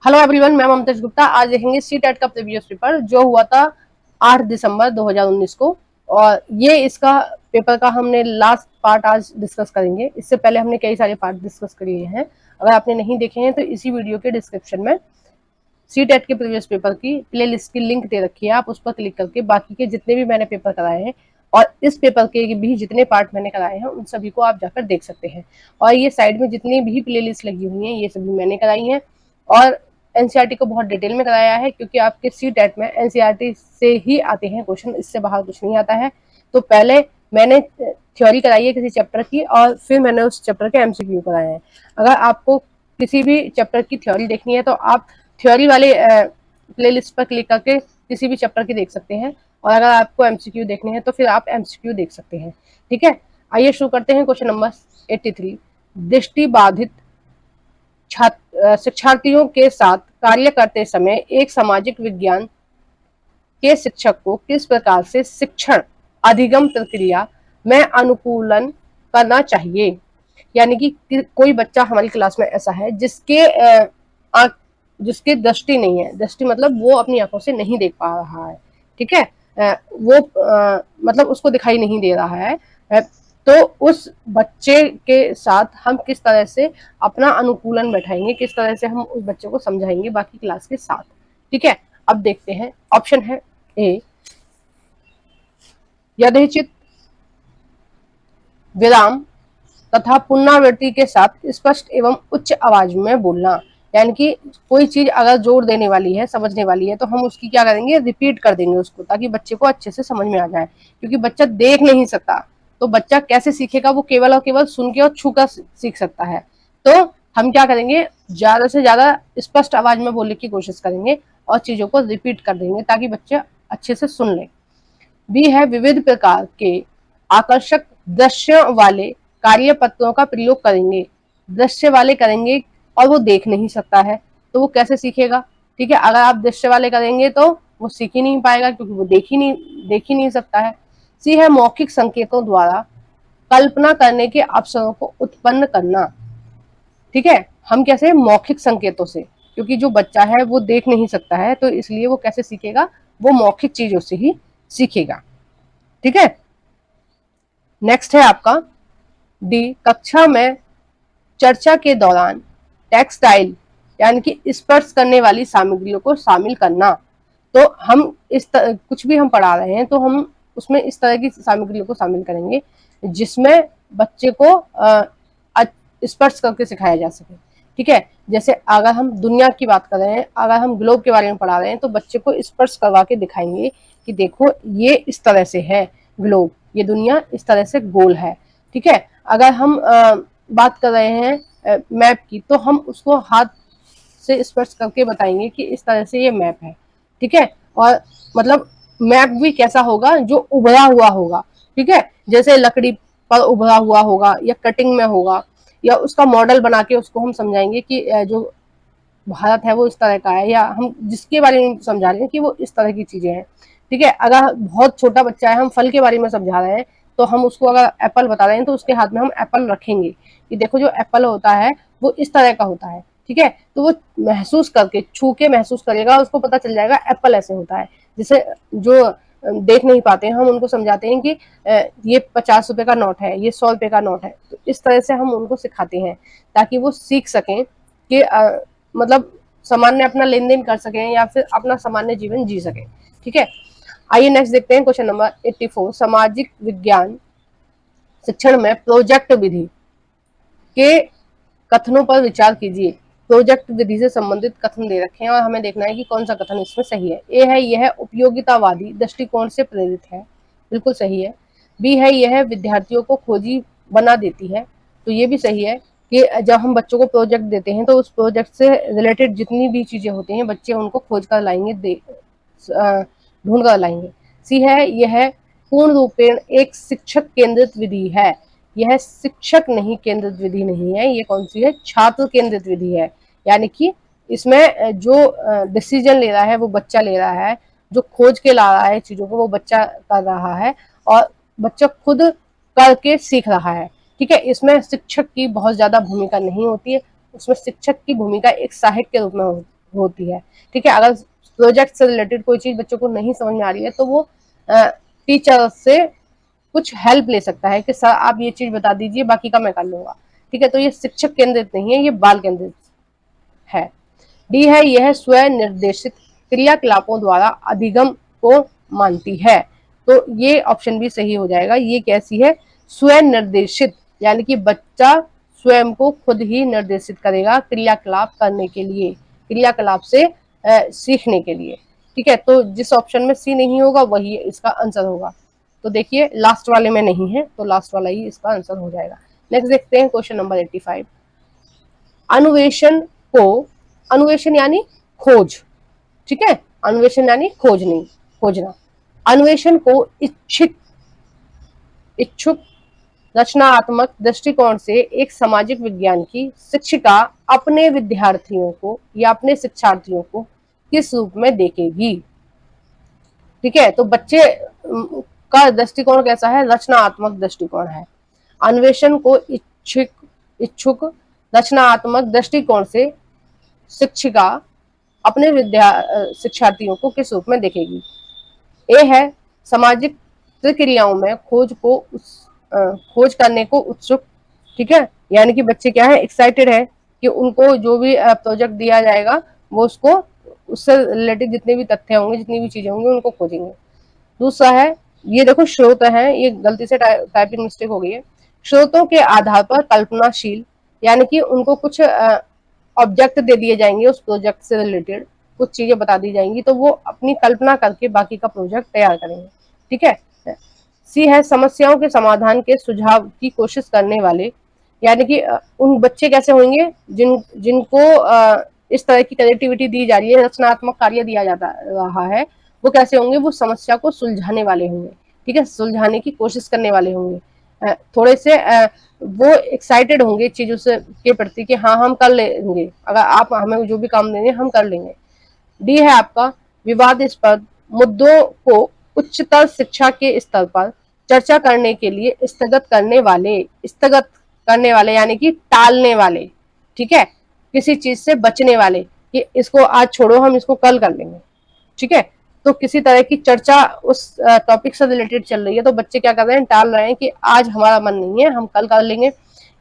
Hello everyone, मैं ममताज गुप्ता। आज देखेंगे सी टेट का प्रीवियस पेपर जो हुआ था 8 दिसंबर 2019 को। और ये इसका पेपर का हमने लास्ट पार्ट आज डिस्कस करेंगे। इससे पहले हमने कई सारे पार्ट डिस्कस कर लिए हैं। अगर आपने नहीं देखे हैं तो इसी वीडियो के डिस्क्रिप्शन में सी टेट के प्रीवियस पेपर की प्ले लिस्ट की लिंक दे रखी है। आप उस पर क्लिक करके बाकी के जितने भी मैंने पेपर कराए हैं और इस पेपर के भी जितने पार्ट मैंने कराए हैं उन सभी को आप जाकर देख सकते हैं। और ये साइड में जितनी भी प्ले लिस्ट लगी हुई है ये सभी मैंने कराई हैं। और एनसीईआरटी को बहुत डिटेल में कराया है क्योंकि आपके सी टेट में एनसीईआरटी से ही आते हैं क्वेश्चन, इससे बाहर कुछ नहीं आता है। तो पहले मैंने थ्योरी कराई है किसी चैप्टर की और फिर मैंने उस चैप्टर के एमसीक्यू कराए हैं। अगर आपको किसी भी चैप्टर की थ्योरी देखनी है तो आप थ्योरी वाले प्लेलिस्ट पर क्लिक करके किसी भी चैप्टर की देख सकते हैं। और अगर आपको एमसीक्यू देखने हैं तो फिर आप एमसीक्यू देख सकते हैं। ठीक है, आइए शुरू करते हैं। क्वेश्चन नंबर 83, दृष्टि बाधित शिक्षार्थियों के साथ कार्य करते समय एक सामाजिक विज्ञान के शिक्षक को किस प्रकार से शिक्षण अधिगम प्रक्रिया में अनुकूलन करना चाहिए। यानी कि कोई बच्चा हमारी क्लास में ऐसा है जिसके दृष्टि नहीं है। दृष्टि मतलब वो अपनी आंखों से नहीं देख पा रहा है। ठीक है, मतलब उसको दिखाई नहीं दे रहा है। तो उस बच्चे के साथ हम किस तरह से अपना अनुकूलन बैठाएंगे, किस तरह से हम उस बच्चे को समझाएंगे बाकी क्लास के साथ। ठीक है, अब देखते हैं। ऑप्शन है ए, यथेचित विराम तथा पुनरावृत्ति के साथ स्पष्ट एवं उच्च आवाज में बोलना। यानी कि कोई चीज अगर जोर देने वाली है, समझने वाली है, तो हम उसकी क्या करेंगे, रिपीट कर देंगे उसको, ताकि बच्चे को अच्छे से समझ में आ जाए। क्योंकि बच्चा देख नहीं सकता तो बच्चा कैसे सीखेगा, वो केवल और केवल सुन के और छू कर सीख सकता है। तो हम क्या करेंगे, ज्यादा से ज्यादा स्पष्ट आवाज में बोलने की कोशिश करेंगे और चीजों को रिपीट कर देंगे ताकि बच्चे अच्छे से सुन ले। बी है, विविध प्रकार के आकर्षक दृश्य वाले कार्य पत्रों का प्रयोग करेंगे। दृश्य वाले करेंगे और वो देख नहीं सकता है तो वो कैसे सीखेगा। ठीक है, अगर आप दृश्य वाले करेंगे तो वो सीख ही नहीं पाएगा क्योंकि वो देख ही नहीं सकता है। सी है, मौखिक संकेतों द्वारा कल्पना करने के अवसरों को उत्पन्न करना। ठीक है, हम कैसे, मौखिक संकेतों से, क्योंकि जो बच्चा है वो देख नहीं सकता है तो इसलिए वो कैसे सीखेगा, वो मौखिक चीजों से ही सीखेगा। ठीक है, नेक्स्ट है आपका डी, कक्षा में चर्चा के दौरान टेक्सटाइल यानी कि स्पर्श करने वाली सामग्रियों को शामिल करना। तो हम कुछ भी हम पढ़ा रहे हैं तो हम उसमें इस तरह की सामग्रियों को शामिल करेंगे जिसमें बच्चे को स्पर्श करके सिखाया जा सके। ठीक है, जैसे अगर हम दुनिया की बात कर रहे हैं, अगर हम ग्लोब के बारे में पढ़ा रहे हैं तो बच्चे को स्पर्श करवा के दिखाएंगे कि देखो ये इस तरह से है ग्लोब, ये दुनिया इस तरह से गोल है। ठीक है, अगर हम बात कर रहे हैं मैप की तो हम उसको हाथ से स्पर्श करके बताएंगे कि इस तरह से ये मैप है। ठीक है, और मतलब मैप भी कैसा होगा, जो उभरा हुआ होगा। ठीक है, जैसे लकड़ी पर उभरा हुआ होगा या कटिंग में होगा, या उसका मॉडल बना के उसको हम समझाएंगे कि जो भारत है वो इस तरह का है, या हम जिसके बारे में समझा रहे हैं कि वो इस तरह की चीजें हैं। ठीक है, अगर बहुत छोटा बच्चा है, हम फल के बारे में समझा रहे हैं तो हम उसको अगर एप्पल बता रहे हैं तो उसके हाथ में हम एप्पल रखेंगे कि देखो जो एप्पल होता है वो इस तरह का होता है। ठीक है, तो वो महसूस करके, छू के महसूस करेगा, उसको पता चल जाएगा एप्पल ऐसे होता है। जैसे जो देख नहीं पाते हैं हम उनको समझाते हैं कि ये 50 रुपए का नोट है, ये 100 रुपए का नोट है। तो इस तरह से हम उनको सिखाते हैं ताकि वो सीख सकें कि मतलब सामान्य अपना लेन देन कर सकें या फिर अपना सामान्य जीवन जी सकें। ठीक है, आइए नेक्स्ट देखते हैं क्वेश्चन नंबर 84, सामाजिक विज्ञान शिक्षण में प्रोजेक्ट विधि के कथनों पर विचार कीजिए। प्रोजेक्ट विधि से संबंधित कथन दे रखे हैं और हमें देखना है कि कौन सा कथन इसमें सही है। ए है, यह उपयोगितावादी दृष्टिकोण से प्रेरित है, बिल्कुल सही है। बी है, यह विद्यार्थियों को खोजी बना देती है, तो ये भी सही है कि जब हम बच्चों को प्रोजेक्ट देते हैं तो उस प्रोजेक्ट से रिलेटेड जितनी भी चीजें होती हैं बच्चे उनको खोज कर लाएंगे, ढूंढ कर लाएंगे। सी है, यह पूर्ण रूपेण एक शिक्षक केंद्रित विधि है। यह शिक्षक नहीं केंद्रित विधि नहीं है, ये कौन सी है, छात्र केंद्रित विधि है। यानी कि इसमें जो डिसीजन ले रहा है वो बच्चा ले रहा है, जो खोज के ला रहा है चीजों को वो बच्चा कर रहा है और बच्चा खुद करके सीख रहा है। ठीक है, इसमें शिक्षक की बहुत ज्यादा भूमिका नहीं होती है, उसमें शिक्षक की भूमिका एक सहायक के रूप में होती है। ठीक है, अगर प्रोजेक्ट से रिलेटेड कोई चीज बच्चों को नहीं समझ में आ रही है तो वो टीचर से कुछ हेल्प ले सकता है कि सर आप ये चीज बता दीजिए, बाकी का मैं कर लूंगा। ठीक है, तो ये शिक्षक केंद्रित नहीं है, ये बाल केंद्रित है। डी है, यह स्वयं निर्देशित क्रियाकलापों द्वारा अधिगम को मानती है। तो ये ऑप्शन भी सही हो जाएगा। ये कैसी है, स्वयं निर्देशित, यानी कि बच्चा स्वयं को खुद ही निर्देशित करेगा क्रियाकलाप करने के लिए, क्रियाकलाप से सीखने के लिए। ठीक है, तो जिस ऑप्शन में सी नहीं होगा वही इसका आंसर होगा। तो देखिए लास्ट वाले में नहीं है, तो लास्ट वाला ही इसका आंसर हो जाएगा। नेक्स्ट देखते हैं क्वेश्चन नंबर 85। अन्वेषण को, अन्वेषण यानी खोज, ठीक है, अन्वेषण यानी खोज नहीं, खोजना। अन्वेषण को इच्छुक रचनात्मक दृष्टिकोण से एक सामाजिक विज्ञान की शिक्षिका अपने विद्यार्थियों को या अपने शिक्षार्थियों को किस रूप में देखेगी। ठीक है, तो बच्चे का दृष्टिकोण कैसा है, रचनात्मक दृष्टिकोण है। अन्वेषण को इच्छुक रचनात्मक दृष्टिकोण से शिक्षिका अपने शिक्षार्थियों को किस रूप में देखेगी। ए है, सामाजिक प्रक्रियाओं में खोज करने को उत्सुक। ठीक है, यानी कि बच्चे क्या है, एक्साइटेड है कि उनको जो भी प्रोजेक्ट दिया जाएगा वो उसको, उससे रिलेटेड जितने भी तथ्य होंगे, जितनी भी चीजें होंगी उनको खोजेंगे। दूसरा है, ये देखो स्रोत है, ये गलती से टाइपिंग मिस्टेक हो गई है। स्रोतों के आधार पर कल्पनाशील, यानी कि उनको कुछ ऑब्जेक्ट दे दिए जाएंगे, उस प्रोजेक्ट से रिलेटेड कुछ चीजें बता दी जाएंगी, तो वो अपनी कल्पना करके बाकी का प्रोजेक्ट तैयार करेंगे। ठीक है, सी है, समस्याओं के समाधान के सुझाव की कोशिश करने वाले, यानी कि उन बच्चे कैसे होंगे जिनको इस तरह की क्रिएटिविटी दी जा रही है, रचनात्मक कार्य दिया जाता रहा है, वो कैसे होंगे, वो समस्या को सुलझाने वाले होंगे। ठीक है, सुलझाने की कोशिश करने वाले होंगे, थोड़े से वो एक्साइटेड होंगे चीजों से के प्रति कि हाँ हम कर लेंगे, अगर आप हमें जो भी काम देंगे हम कर लेंगे। डी है आपका, विवादास्पद मुद्दों को उच्चतर शिक्षा के स्तर पर चर्चा करने के लिए स्थगत करने वाले यानी कि टालने वाले। ठीक है, किसी चीज से बचने वाले कि इसको आज छोड़ो, हम इसको कल कर लेंगे। ठीक है, तो किसी तरह की चर्चा उस टॉपिक से रिलेटेड चल रही है तो बच्चे क्या कर रहे हैं, टाल रहे हैं कि आज हमारा मन नहीं है, हम कल कर लेंगे,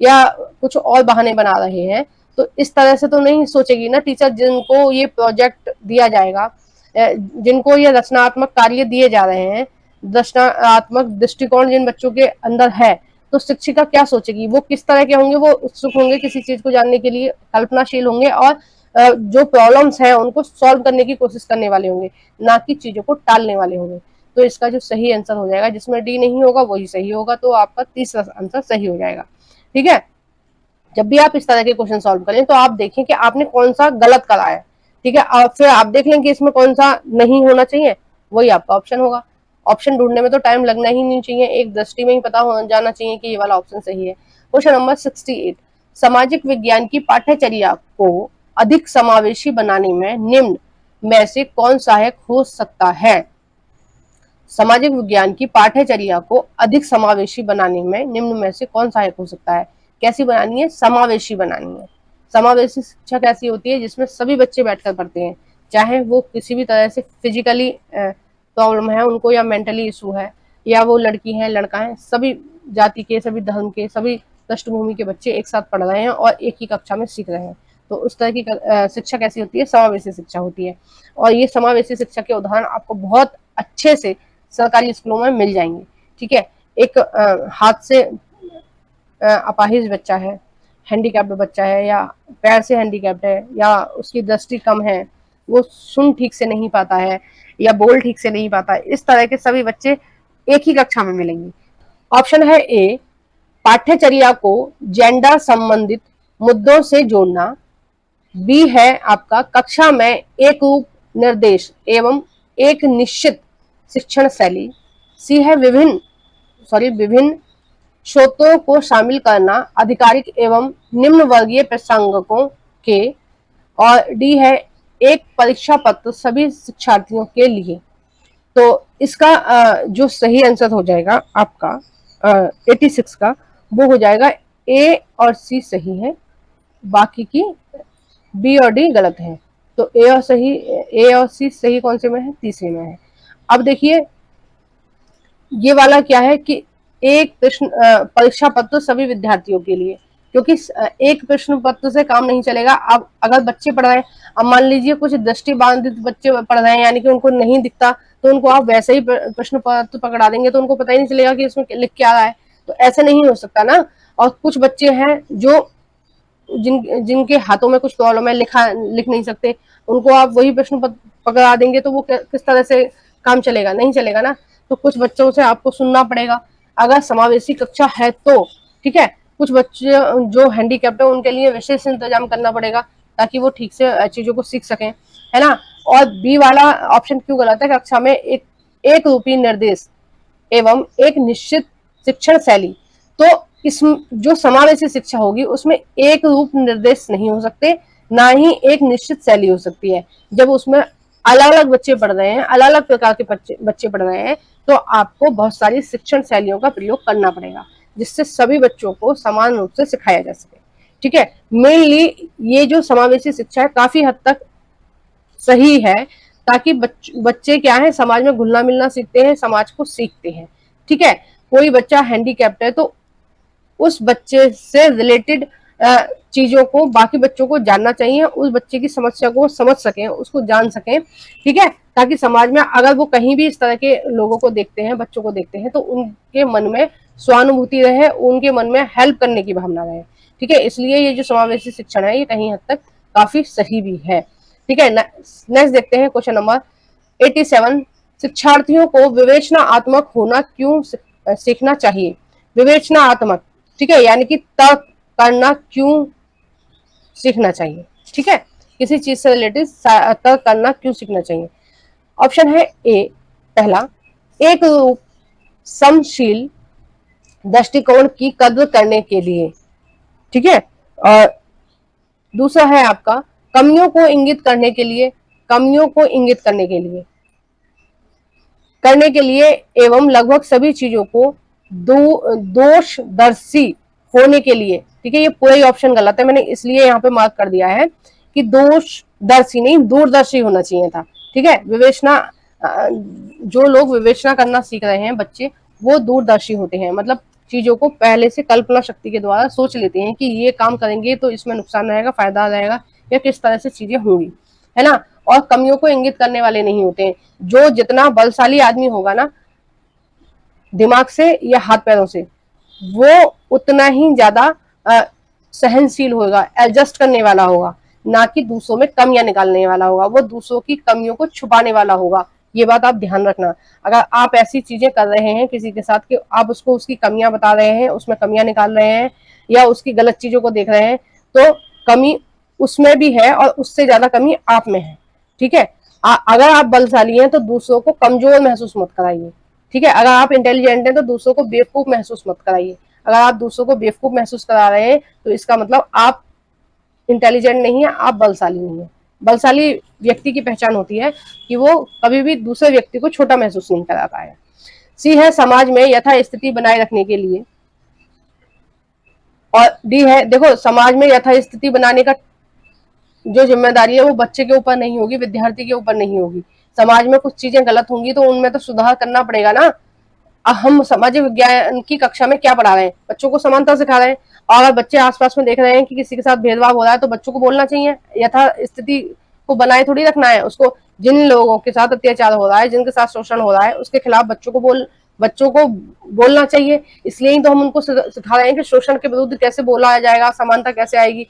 या कुछ और बहाने बना रहे हैं। तो इस तरह से तो नहीं सोचेगी ना टीचर, जिनको ये प्रोजेक्ट दिया जाएगा, जिनको ये रचनात्मक कार्य दिए जा रहे हैं, रचनात्मक दृष्टिकोण जिन बच्चों के अंदर है, तो शिक्षिका क्या सोचेगी, वो किस तरह के होंगे, वो उत्सुक होंगे किसी चीज को जानने के लिए, कल्पनाशील होंगे और जो प्रॉब्लम्स हैं उनको सॉल्व करने की कोशिश करने वाले होंगे, ना कि चीजों को टालने वाले होंगे। तो इसका जो सही आंसर हो जाएगा, जिसमें डी नहीं होगा वही सही होगा, तो आपका तीसरा आंसर सही हो जाएगा। ठीक है, जब भी आप इस तरह के क्वेश्चन सॉल्व करें तो आप देखें कि आपने कौन सा गलत करा है। ठीक है, और फिर आप देख लें कि इसमें कौन सा नहीं होना चाहिए, वही आपका ऑप्शन होगा। ऑप्शन ढूंढने में तो टाइम लगना ही नहीं चाहिए, एक दृष्टि में ही पता हो जाना चाहिए कि ये वाला ऑप्शन सही है। क्वेश्चन नंबर 68, सामाजिक विज्ञान की पाठ्यचर्या को अधिक समावेशी बनाने में निम्न में से कौन सहायक हो सकता है। सामाजिक विज्ञान की पाठ्यचर्या को अधिक समावेशी बनाने में निम्न में से कौन सहायक हो सकता है। कैसी बनानी है, समावेशी बनानी है। समावेशी शिक्षा कैसी होती है, जिसमें सभी बच्चे बैठकर पढ़ते हैं, चाहे वो किसी भी तरह से फिजिकली प्रॉब्लम है उनको, या मेंटली इशू है, या वो लड़की है लड़का है, सभी जाति के, सभी धर्म के, सभी पृष्ठभूमि के बच्चे एक साथ पढ़ रहे हैं और एक ही कक्षा में सीख रहे हैं। तो उस तरह की शिक्षा कैसी होती है, समावेशी शिक्षा होती है। और ये समावेशी शिक्षा के उदाहरण आपको बहुत अच्छे से सरकारी स्कूलों में मिल जाएंगे। ठीक है, एक हाथ से अपाहिज बच्चा है, हैंडीकैप्ड बच्चा है, या पैर से हैंडीकैप्ड है, या उसकी दृष्टि कम है, वो सुन ठीक से नहीं पाता है, या बोल ठीक से नहीं पाता है, इस तरह के सभी बच्चे एक ही कक्षा में मिलेंगे। ऑप्शन है ए, पाठ्यचर्या को जेंडर संबंधित मुद्दों से जोड़ना। बी है आपका, कक्षा में एक रूप निर्देश एवं एक निश्चित शिक्षण शैली। सी है, विभिन्न स्रोतों को शामिल करना आधिकारिक एवं निम्न वर्गीय प्रसंगकों के। और डी है, एक परीक्षा पत्र सभी शिक्षार्थियों के लिए। तो इसका जो सही आंसर हो जाएगा आपका 86 का, वो हो जाएगा ए और सी सही है, बाकी की बी और डी गलत है। तो ए और सी सही कौन से में है, तीसरे में है। अब देखिए ये वाला क्या है कि एक प्रश्न परीक्षा पत्र सभी विद्यार्थियों के लिए, क्योंकि एक प्रश्न पत्र से काम नहीं चलेगा। अब अगर बच्चे पढ़ रहे हैं, अब मान लीजिए कुछ दृष्टिबाधित बच्चे पढ़ रहे हैं, यानी कि उनको नहीं दिखता, तो उनको आप वैसे ही प्रश्न पत्र पकड़ा देंगे तो उनको पता ही नहीं चलेगा कि इसमें लिख क्या रहा है। तो ऐसे नहीं हो सकता ना। और कुछ बच्चे हैं जो जिनके हाथों में कुछ प्रॉब्लम है, लिख नहीं सकते, उनको आप वही प्रश्न पकड़ा देंगे तो वो किस तरह से काम चलेगा, नहीं चलेगा ना। तो कुछ बच्चों से आपको सुनना पड़ेगा अगर समावेशी कक्षा है तो, ठीक है। कुछ बच्चे जो हैंडीकैप्ड है उनके लिए विशेष इंतजाम करना पड़ेगा ताकि वो ठीक से चीजों को सीख सकें, है ना। और बी वाला ऑप्शन क्यों गलत है, कक्षा में एक रूपी निर्देश एवं एक निश्चित शिक्षण शैली। तो इस जो समावेशी शिक्षा होगी उसमें एक रूप निर्देश नहीं हो सकते, ना ही एक निश्चित शैली हो सकती है। जब उसमें अलग अलग बच्चे पढ़ रहे हैं, अलग अलग प्रकार के बच्चे पढ़ रहे हैं, तो आपको बहुत सारी शिक्षण शैलियों का प्रयोग करना पड़ेगा जिससे सभी बच्चों को समान रूप से सिखाया जा सके, ठीक है। मेनली ये जो समावेशी शिक्षा है काफी हद तक सही है, ताकि बच्चे क्या है, समाज में घुलना मिलना सीखते हैं, समाज को सीखते हैं, ठीक है। कोई बच्चा हैंडीकैप्ड है तो उस बच्चे से रिलेटेड चीजों को बाकी बच्चों को जानना चाहिए, उस बच्चे की समस्या को समझ सकें, उसको जान सकें, ठीक है। ताकि समाज में अगर वो कहीं भी इस तरह के लोगों को देखते हैं, बच्चों को देखते हैं, तो उनके मन में स्वानुभूति रहे, उनके मन में हेल्प करने की भावना रहे, ठीक है। इसलिए ये जो समावेशी शिक्षण है ये कहीं हद तक काफी सही भी है, ठीक है। नेक्स्ट देखते हैं क्वेश्चन नंबर 87। शिक्षार्थियों को विवेचनात्मक होना क्यों सीखना चाहिए। विवेचनात्मक, ठीक है, यानी कि तर्क करना क्यों सीखना चाहिए, ठीक है। किसी चीज से रिलेटेड तर्क करना क्यों सीखना चाहिए। ऑप्शन है ए पहला, एक रूप समशील दृष्टिकोण की कद्र करने के लिए, ठीक है। और दूसरा है आपका कमियों को इंगित करने के लिए, कमियों को इंगित करने के लिए एवं लगभग सभी चीजों को दोषदर्शी होने के लिए, ठीक है। ये पूरा ही ऑप्शन गलत है, मैंने इसलिए यहाँ पे मार्क कर दिया है कि दोषदर्शी नहीं दूरदर्शी होना चाहिए था, ठीक है। विवेचना, जो लोग विवेचना करना सीख रहे हैं बच्चे, वो दूरदर्शी होते हैं, मतलब चीजों को पहले से कल्पना शक्ति के द्वारा सोच लेते हैं कि ये काम करेंगे तो इसमें नुकसान रहेगा, फायदा रहेगा, या किस तरह से चीजें होंगी, है ना। और कमियों को इंगित करने वाले नहीं होते हैं। जो जितना बलशाली आदमी होगा ना दिमाग से या हाथ पैरों से, वो उतना ही ज्यादा सहनशील होगा, एडजस्ट करने वाला होगा, ना कि दूसरों में कमियां निकालने वाला होगा, वो दूसरों की कमियों को छुपाने वाला होगा। ये बात आप ध्यान रखना। अगर आप ऐसी चीजें कर रहे हैं किसी के साथ कि आप उसको उसकी कमियां बता रहे हैं, उसमें कमियां निकाल रहे हैं, या उसकी गलत चीजों को देख रहे हैं, तो कमी उसमें भी है और उससे ज्यादा कमी आप में है, ठीक है। अगर आप बलशाली हैं तो दूसरों को कमजोर महसूस मत कराइए, ठीक है। अगर आप इंटेलिजेंट हैं तो दूसरों को बेवकूफ महसूस मत कराइए। अगर आप दूसरों को बेवकूफ महसूस करा रहे हैं तो इसका मतलब आप इंटेलिजेंट नहीं है, आप बलशाली नहीं है। बलशाली व्यक्ति की पहचान होती है कि वो कभी भी दूसरे व्यक्ति को छोटा महसूस नहीं कराता है। सी है समाज में यथास्थिति बनाए रखने के लिए, और डी है, देखो समाज में यथास्थिति बनाने का जो जिम्मेदारी है वो बच्चे के ऊपर नहीं होगी, विद्यार्थी के ऊपर नहीं होगी। समाज में कुछ चीजें गलत होंगी तो उनमें तो सुधार करना पड़ेगा ना। हम सामाजिक विज्ञान की कक्षा में क्या पढ़ा रहे हैं, बच्चों को समानता सिखा रहे हैं। और अगर बच्चे आसपास में देख रहे हैं कि किसी के साथ भेदभाव हो रहा है तो बच्चों को बोलना चाहिए, यथा स्थिति को बनाए थोड़ी रखना है उसको। जिन लोगों के साथ अत्याचार हो रहा है, जिनके साथ शोषण हो रहा है, उसके खिलाफ बच्चों को बोलना चाहिए। इसलिए ही तो हम उनको सिखा रहे हैं कि शोषण के विरुद्ध कैसे बोला जाएगा, समानता कैसे आएगी।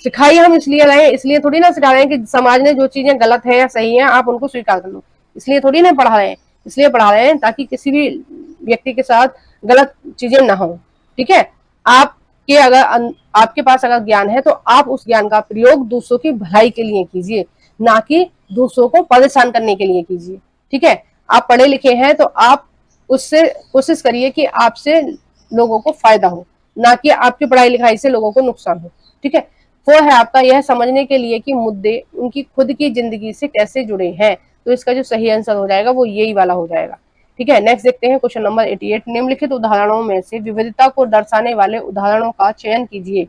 सिखाई हम इसलिए रहे, इसलिए थोड़ी ना सिखा रहे हैं कि समाज में जो चीजें गलत है या सही है आप उनको स्वीकार कर लो, इसलिए थोड़ी ना पढ़ा रहे हैं। इसलिए पढ़ा रहे हैं ताकि किसी भी व्यक्ति के साथ गलत चीजें ना हो, ठीक है। आपके पास अगर ज्ञान है तो आप उस ज्ञान का प्रयोग दूसरों की भलाई के लिए कीजिए, ना कि दूसरों को परेशान करने के लिए कीजिए, ठीक है। आप पढ़े लिखे हैं तो आप उससे कोशिश करिए कि आपसे लोगों को फायदा हो, ना कि आपकी पढ़ाई लिखाई से लोगों को नुकसान हो, ठीक है। वो है आपका यह समझने के लिए कि मुद्दे उनकी खुद की जिंदगी से कैसे जुड़े हैं। तो इसका जो सही आंसर हो जाएगा वो यही वाला हो जाएगा, ठीक है। नेक्स्ट देखते हैं क्वेश्चन नंबर 88। निम्नलिखित उदाहरणों में से विविधता को दर्शाने वाले उदाहरणों का चयन कीजिए।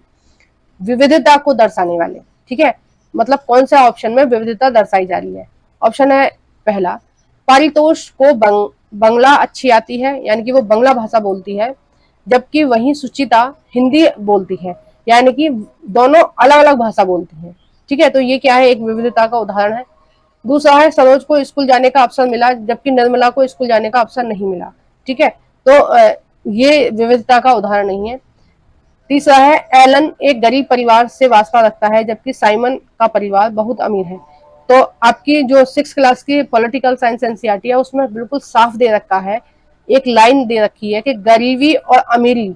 विविधता को दर्शाने वाले, ठीक है। मतलब कौन सा ऑप्शन में विविधता दर्शाई जा रही है। ऑप्शन है पहला, पारितोष को बंगला अच्छी आती है, यानी कि वो बंगला भाषा बोलती है, जबकि वहीं सुचिता हिंदी बोलती है, यानी कि दोनों अलग अलग भाषा बोलती हैं। ठीक है, तो ये क्या है, एक विविधता का उदाहरण है। दूसरा है, सरोज को स्कूल जाने का अवसर मिला, जबकि निर्मला को स्कूल जाने का अवसर नहीं मिला। ठीक है, तो ये विविधता का उदाहरण नहीं है। तीसरा है, एलन एक गरीब परिवार से वास्ता रखता है, जबकि साइमन का परिवार बहुत अमीर है। तो आपकी जो 6 क्लास की पॉलिटिकल साइंस एनसीईआरटी है उसमें बिल्कुल साफ दे रखा है, एक लाइन दे रखी है कि गरीबी और अमीरी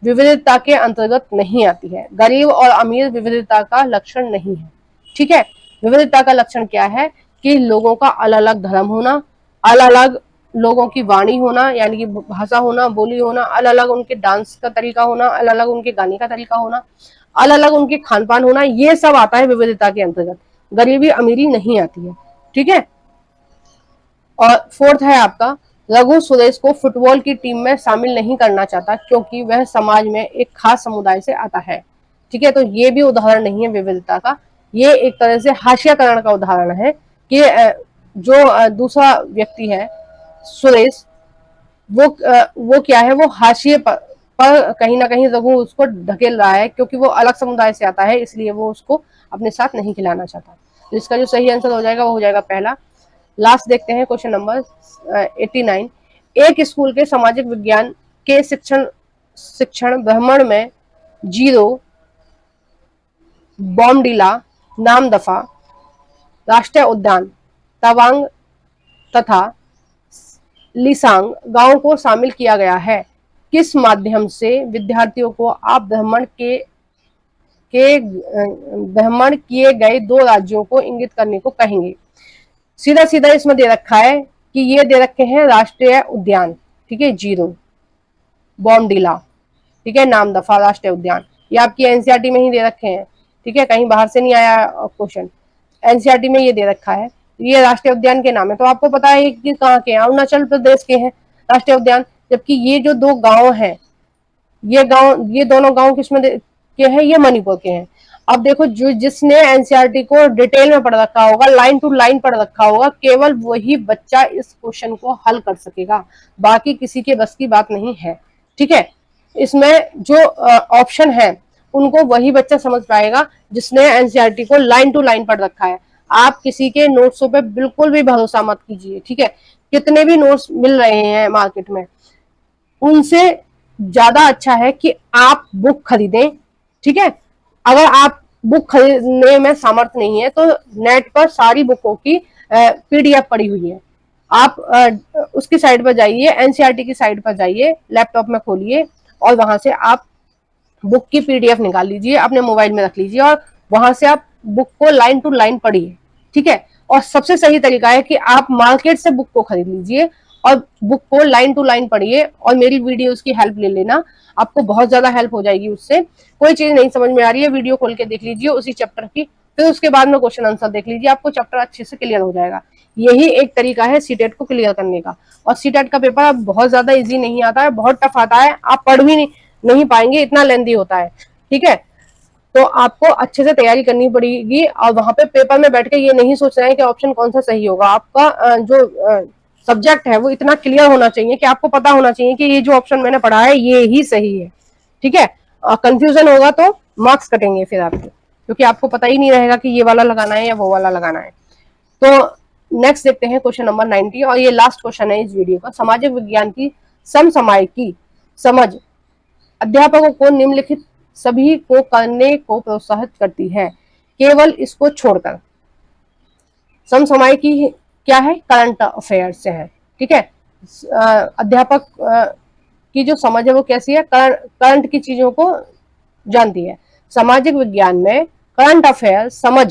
विविधता के अंतर्गत नहीं आती है। गरीब और अमीर विविधता का लक्षण नहीं है। ठीक है, विविधता का लक्षण क्या है कि लोगों का अलग अलग धर्म होना, अलग अलग लोगों की वाणी होना, यानी कि भाषा होना, बोली होना, अलग अलग उनके डांस का तरीका होना, अलग अलग उनके गाने का तरीका होना, अलग अलग उनके खान पान होना, ये सब आता है विविधता के अंतर्गत। गरीबी अमीरी नहीं आती है। ठीक है, और फोर्थ है आपका, रघु सुरेश को फुटबॉल की टीम में शामिल नहीं करना चाहता क्योंकि वह समाज में एक खास समुदाय से आता है। ठीक है, तो ये भी उदाहरण नहीं है विविधता का, ये एक तरह से हाशियाकरण का उदाहरण है कि जो दूसरा व्यक्ति है सुरेश, वो क्या है, वो हाशिए पर कहीं ना कहीं रघु उसको ढकेल रहा है, क्योंकि वो अलग समुदाय से आता है, इसलिए वो उसको अपने साथ नहीं खिलाना चाहता। तो इसका जो सही आंसर हो जाएगा वो हो जाएगा पहला। लास्ट देखते हैं क्वेश्चन नंबर 89। एक स्कूल के सामाजिक विज्ञान के शिक्षण भ्रमण में जीरो, बॉमडिला, नामदफा, राष्ट्रीय उद्यान, तवांग तथा लिसांग गांव को शामिल किया गया है। किस माध्यम से विद्यार्थियों को आप भ्रमण किए गए 2 राज्यों को इंगित करने को कहेंगे। सीधा सीधा इसमें दे रखा है कि ये दे रखे हैं राष्ट्रीय उद्यान, ठीक है, जीरो, बॉमडिला, ठीक है, नामदफा, राष्ट्रीय उद्यान, ये आपकी एनसीईआरटी में ही दे रखे हैं। ठीक है, कहीं बाहर से नहीं आया क्वेश्चन, एनसीईआरटी में ये दे रखा है। ये राष्ट्रीय उद्यान के नाम है, तो आपको पता है कि कहाँ के हैं, अरुणाचल प्रदेश के हैं राष्ट्रीय उद्यान। जबकि ये जो 2 गांव हैं, ये दोनों गांव किसमें के हैं, ये मणिपुर के हैं। अब देखो, जो जिसने एनसीईआरटी को डिटेल में पढ़ रखा होगा, लाइन टू लाइन पढ़ रखा होगा, केवल वही बच्चा इस क्वेश्चन को हल कर सकेगा, बाकी किसी के बस की बात नहीं है। ठीक है, इसमें जो ऑप्शन है उनको वही बच्चा समझ पाएगा जिसने एनसीईआरटी को लाइन टू लाइन पढ़ रखा है। आप किसी के नोट्सों पे बिल्कुल भी भरोसा मत कीजिए। ठीक है, कितने भी नोट्स मिल रहे हैं मार्केट में, उनसे ज्यादा अच्छा है कि आप बुक खरीदें। ठीक है, अगर आप बुक खरीदने में सामर्थ्य नहीं है तो नेट पर सारी बुकों की पीडीएफ पड़ी हुई है, आप उसकी साइट पर जाइए, एनसीईआरटी की साइट पर जाइए, लैपटॉप में खोलिए और वहां से आप बुक की पीडीएफ निकाल लीजिए, अपने मोबाइल में रख लीजिए और वहां से आप बुक को लाइन टू लाइन पढ़िए। ठीक है, और सबसे सही तरीका है कि आप मार्केट से बुक को खरीद लीजिए और बुक को लाइन टू लाइन पढ़िए और मेरी वीडियोस की हेल्प ले लेना, आपको बहुत ज्यादा हेल्प हो जाएगी उससे। कोई चीज नहीं समझ में आ रही है, वीडियो खोल के देख लीजिए उसी चैप्टर की, फिर उसके बाद में क्वेश्चन आंसर देख लीजिए, आपको चैप्टर अच्छे से क्लियर हो जाएगा। यही एक तरीका है सीटेट को क्लियर करने का। और सीटेट का पेपर अब बहुत ज्यादा इजी नहीं आता है, बहुत टफ आता है, आप पढ़ भी नहीं पाएंगे, इतना लेंथी होता है। ठीक है, तो आपको अच्छे से तैयारी करनी पड़ेगी और वहां पे पेपर में बैठ के ये नहीं सोचना है कि ऑप्शन कौन सा सही होगा। आपका जो सब्जेक्ट है वो इतना क्लियर होना चाहिए कि आपको पता होना चाहिए कि ये जो ऑप्शन मैंने पढ़ा है ये ही सही है। ठीक है, कंफ्यूजन होगा तो मार्क्स कटेंगे फिर आपके, क्योंकि आपको पता ही नहीं रहेगा कि ये वाला लगाना है या वो वाला लगाना है। तो नेक्स्ट देखते हैं क्वेश्चन नंबर 90 और ये लास्ट क्वेश्चन है इस वीडियो का। सामाजिक विज्ञान की समसामयिकी समझ अध्यापकों को निम्नलिखित सभी को करने को प्रोत्साहित करती है, केवल इसको छोड़कर। समसामयिकी क्या है, करंट अफेयर से है। ठीक है, अध्यापक की जो समझ है वो कैसी है, करंट की चीजों को जानती है। सामाजिक विज्ञान में करंट अफेयर समझ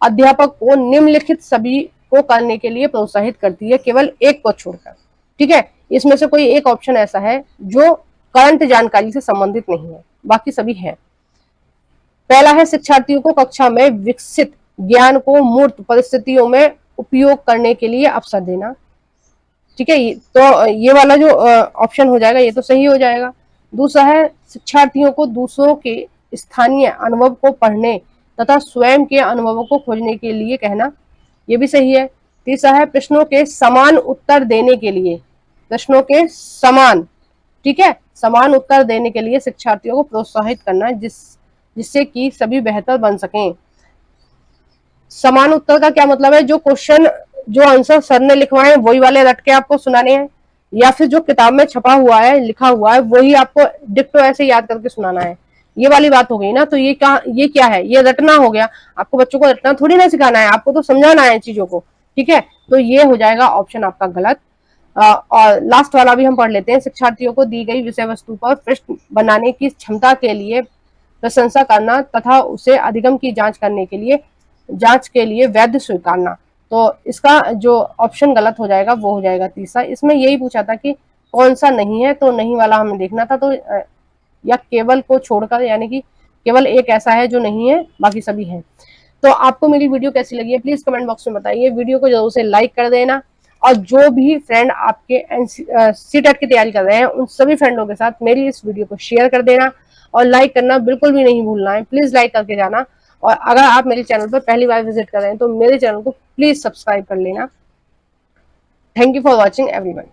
अध्यापक को निम्नलिखित सभी को करने के लिए प्रोत्साहित करती है, केवल एक को छोड़कर। ठीक है, इसमें से कोई एक ऑप्शन ऐसा है जो करंट जानकारी से संबंधित नहीं है, बाकी सभी है। पहला है, शिक्षार्थियों को कक्षा में विकसित ज्ञान को मूर्त परिस्थितियों में उपयोग करने के लिए अवसर देना। ठीक है, तो ये वाला जो ऑप्शन हो जाएगा ये तो सही हो जाएगा। दूसरा है, शिक्षार्थियों को दूसरों के स्थानीय अनुभव को पढ़ने तथा स्वयं के अनुभवों को खोजने के लिए कहना, ये भी सही है। तीसरा है प्रश्नों के समान उत्तर देने के लिए, प्रश्नों के समान, ठीक है, समान उत्तर देने के लिए शिक्षार्थियों को प्रोत्साहित करना जिससे कि सभी बेहतर बन सकें। समान उत्तर का क्या मतलब है, जो क्वेश्चन जो आंसर सर ने लिखवाए वही वाले रट के आपको सुनाने हैं, या फिर जो किताब में छपा हुआ है लिखा हुआ है वही आपको डिक्टो ऐसे याद करके सुनाना है, ये वाली बात हो गई ना। तो ये क्या है, ये रटना हो गया। आपको बच्चों को रटना थोड़ी ना सिखाना है, आपको तो समझाना है चीजों को, ठीक है। तो ये हो जाएगा ऑप्शन आपका गलत। और लास्ट वाला भी हम पढ़ लेते हैं। शिक्षार्थियों को दी गई विषय वस्तु पर प्रश्न बनाने की क्षमता के लिए प्रशंसा करना तथा उसे अधिगम की जांच के लिए वैध स्वीकारना। तो इसका जो ऑप्शन गलत हो जाएगा वो हो जाएगा तीसरा। इसमें यही पूछा था कि कौन सा नहीं है, तो नहीं वाला हमें देखना था। तो या केवल को छोड़कर, यानी कि केवल एक ऐसा है जो नहीं है, बाकी सभी हैं। तो आपको मेरी वीडियो कैसी लगी है प्लीज कमेंट बॉक्स में बताइए। वीडियो को जरूर से लाइक कर देना, और जो भी फ्रेंड आपके सीटेट की तैयारी कर रहे हैं उन सभी फ्रेंडों के साथ मेरी इस वीडियो को शेयर कर देना, और लाइक करना बिल्कुल भी नहीं भूलना है, प्लीज लाइक करके जाना। और अगर आप मेरे चैनल पर पहली बार विजिट कर रहे हैं तो मेरे चैनल को प्लीज सब्सक्राइब कर लेना। Thank you for watching everyone.